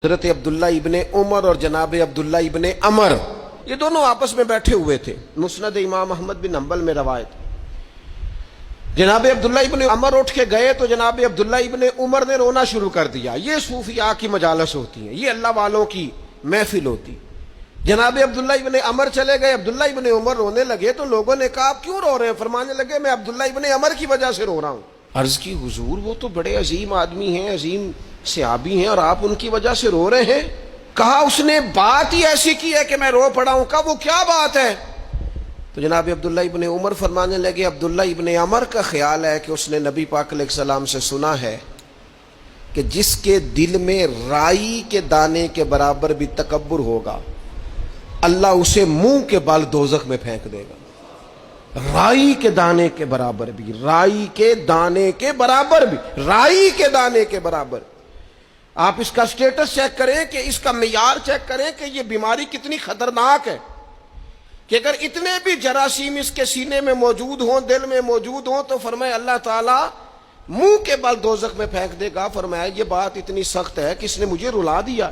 حضرت عبداللہ ابن عمر اور جناب عبداللہ ابن عمر یہ دونوں آپس میں بیٹھے ہوئے تھے۔ مسند امام احمد بن حنبل میں روایت، جناب عبداللہ ابن عمر اٹھ کے گئے تو جناب عبداللہ ابن عمر نے رونا شروع کر دیا۔ یہ صوفیاء کی مجالس ہوتی ہیں، یہ اللہ والوں کی محفل ہوتی۔ جناب عبداللہ ابن عمر چلے گئے، عبداللہ ابن عمر رونے لگے تو لوگوں نے کہا آپ کیوں رو رہے ہیں؟ فرمانے لگے میں عبداللہ ابن عمر کی وجہ سے رو رہا ہوں۔ عرض کی حضور وہ تو بڑے عظیم آدمی ہیں، عظیم صحابی ہیں، اور آپ ان کی وجہ سے رو رہے ہیں؟ کہا اس نے بات ہی ایسی کی ہے کہ میں رو پڑا ہوں۔ کہا وہ کیا بات ہے؟ تو جناب عبداللہ ابن عمر فرمانے لگے عبداللہ ابن عمر کا خیال ہے کہ اس نے نبی پاک علیہ السلام سے سنا ہے کہ جس کے دل میں رائی کے دانے کے برابر بھی تکبر ہوگا اللہ اسے منہ کے بال دوزخ میں پھینک دے گا۔ رائی کے دانے کے برابر بھی، رائی کے دانے کے برابر بھی، رائی کے دانے کے برابر۔ آپ اس کا سٹیٹس چیک کریں کہ اس کا معیار چیک کریں کہ یہ بیماری کتنی خطرناک ہے، کہ اگر اتنے بھی جراثیم اس کے سینے میں موجود ہوں، دل میں موجود ہوں، تو فرمایا اللہ تعالیٰ منہ کے بل دوزخ میں پھینک دے گا۔ فرمایا یہ بات اتنی سخت ہے کہ اس نے مجھے رلا دیا۔